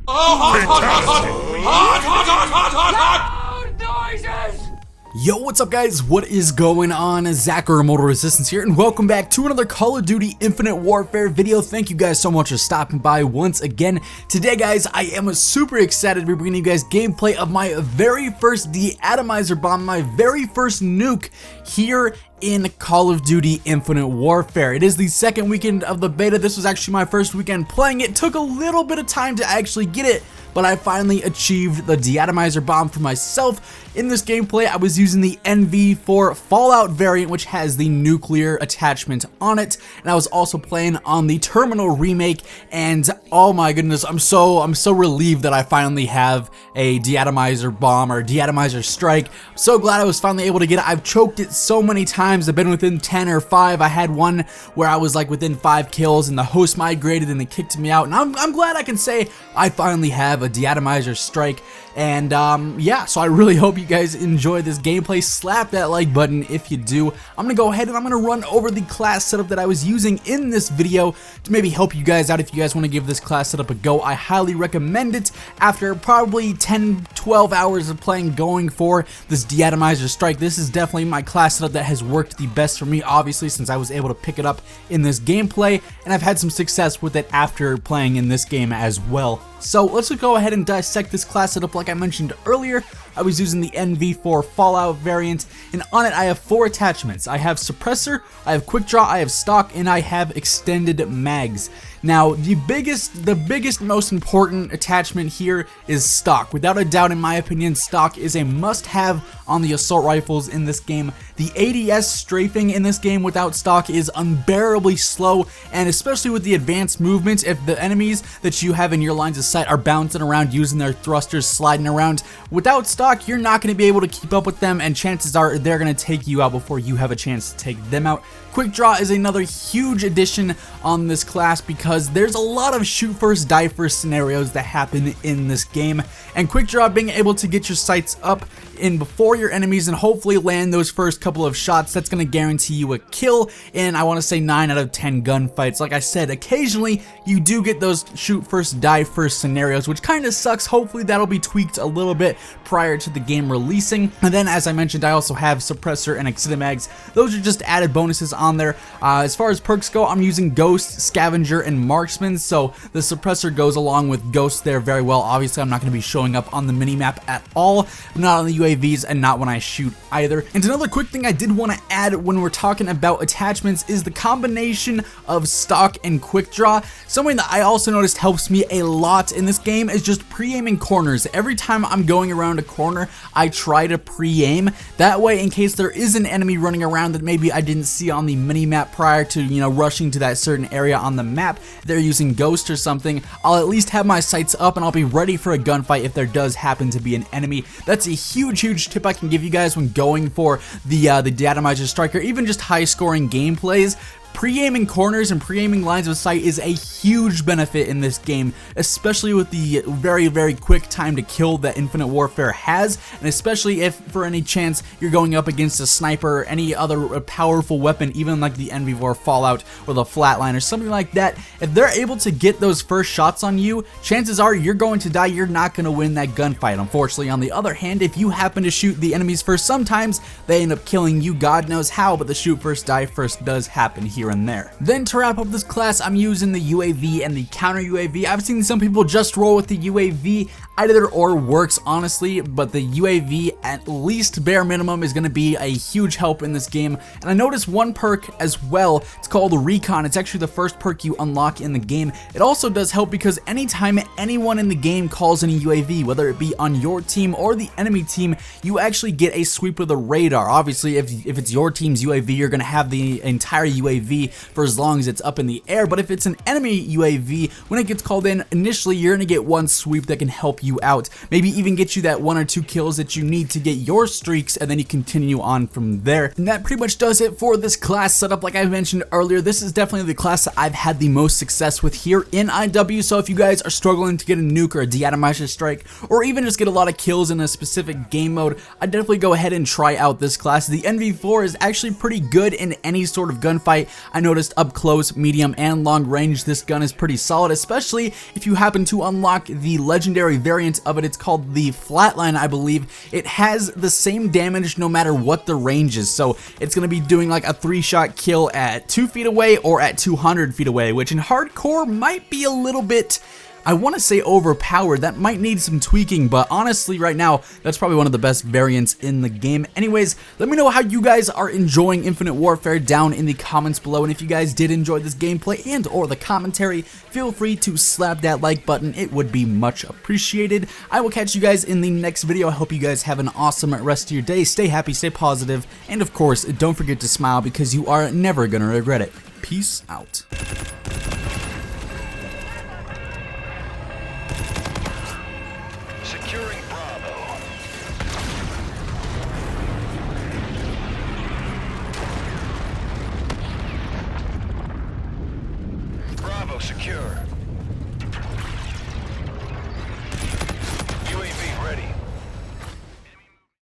Yo, what's up guys? What is going on? Zach or Immortal Resistance here, and welcome back to another Call of Duty Infinite Warfare video. Thank you guys so much for stopping by once again. Today guys, I am super excited to be bringing you guys gameplay of my very first De-Atomizer bomb, my very first nuke here in Call of Duty Infinite Warfare. It is the second weekend of the beta. This was actually my first weekend playing it. Took a little bit of time to actually get it, but I finally achieved the De-Atomizer bomb for myself. In this gameplay, I was using the NV4 Fallout variant, which has the nuclear attachment on it, and I was also playing on the Terminal remake, and oh my goodness, I'm so relieved that I finally have a De-Atomizer bomb or De-Atomizer strike. I'm so glad I was finally able to get it. I've choked it so many times. I've been within 10 or 5. I had one where I was like within 5 kills and the host migrated and they kicked me out, and I'm glad I can say I finally have a De-Atomizer strike. And yeah, so I really hope you guys enjoy this gameplay. Slap that like button if you do. I'm gonna go ahead and I'm gonna run over the class setup that I was using in this video to maybe help you guys out if you guys want to give this class setup a go. I highly recommend it. After probably 10-12 hours of playing going for this De-Atomizer strike, this is definitely my class setup that has worked the best for me, obviously, since I was able to pick it up in this gameplay, and I've had some success with it after playing in this game as well. So let's go ahead and dissect this class setup. Like I mentioned earlier, I was using the NV4 Fallout variant, and on it I have 4 attachments. I have suppressor, I have quick draw, I have stock, and I have extended mags. Now, the biggest, most important attachment here is stock. Without a doubt, in my opinion, stock is a must-have on the assault rifles in this game. The ADS strafing in this game without stock is unbearably slow, and especially with the advanced movements, if the enemies that you have in your lines of sight are bouncing around using their thrusters, sliding around, without stock, you're not going to be able to keep up with them, and chances are they're going to take you out before you have a chance to take them out. Quick draw is another huge addition on this class because there's a lot of shoot first, die first scenarios that happen in this game, and quick draw, being able to get your sights up in before your enemies and hopefully land those first couple of shots, that's going to guarantee you a kill in, I want to say, 9 out of 10 gunfights. Like I said, occasionally you do get those shoot first, die first scenarios, which kind of sucks. Hopefully that'll be tweaked a little bit prior to the game releasing. And then, as I mentioned, I also have suppressor and extended mags. Those are just added bonuses on there. As far as perks go, I'm using Ghost, Scavenger, and Marksman, so the suppressor goes along with Ghost there very well. Obviously, I'm not going to be showing up on the minimap at all, not on the UAVs, and not when I shoot either. And another quick thing I did want to add when we're talking about attachments is the combination of stock and quick draw. Something that I also noticed helps me a lot in this game is just pre-aiming corners. Every time I'm going around a corner, I try to pre-aim. That way, in case there is an enemy running around that maybe I didn't see on the minimap prior to, you know, rushing to that certain area on the map, they're using Ghost or something, I'll at least have my sights up and I'll be ready for a gunfight if there does happen to be an enemy. That's a huge tip I can give you guys when going for the De-Atomizer strike, or even just high scoring gameplays. Pre-aiming corners and pre-aiming lines of sight is a huge benefit in this game, especially with the very quick time to kill that Infinite Warfare has, and especially if for any chance you're going up against a sniper or any other powerful weapon, even like the NV4 Fallout or the Flatline or something like that. If they're able to get those first shots on you, chances are you're going to die. You're not going to win that gunfight. Unfortunately, on the other hand, if you happen to shoot the enemies first, sometimes they end up killing you, God knows how, but the shoot first, die first does happen here and there. Then to wrap up this class, I'm using the UAV and the counter UAV. I've seen some people just roll with the UAV. Either or works, honestly, but the UAV, at least bare minimum, is going to be a huge help in this game. And I noticed one perk as well. It's called Recon. It's actually the first perk you unlock in the game. It also does help because anytime anyone in the game calls in a UAV, whether it be on your team or the enemy team, you actually get a sweep of the radar. Obviously, if it's your team's UAV, you're going to have the entire UAV for as long as it's up in the air. But if it's an enemy UAV, when it gets called in, initially you're going to get one sweep that can help you out, maybe even get you that 1 or 2 kills that you need to get your streaks, and then you continue on from there. And that pretty much does it for this class setup. Like I mentioned earlier, this is definitely the class that I've had the most success with here in IW, so if you guys are struggling to get a nuke or a De-Atomizer strike, or even just get a lot of kills in a specific game mode, I'd definitely go ahead and try out this class. The NV4 is actually pretty good in any sort of gunfight. I noticed up close, medium, and long range this gun is pretty solid, especially if you happen to unlock the legendary variant of it. It's called the Flatline, I believe. It has the same damage no matter what the range is, so it's going to be doing like a 3-shot kill at 2 feet away or at 200 feet away, which in hardcore might be a little bit, I want to say, overpowered. That might need some tweaking, but honestly right now that's probably one of the best variants in the game. Anyways, let me know how you guys are enjoying Infinite Warfare down in the comments below, and if you guys did enjoy this gameplay and or the commentary, feel free to slap that like button. It would be much appreciated. I will catch you guys in the next video. I hope you guys have an awesome rest of your day. Stay happy, stay positive, and of course don't forget to smile because you are never gonna regret it. Peace out. Securing Bravo.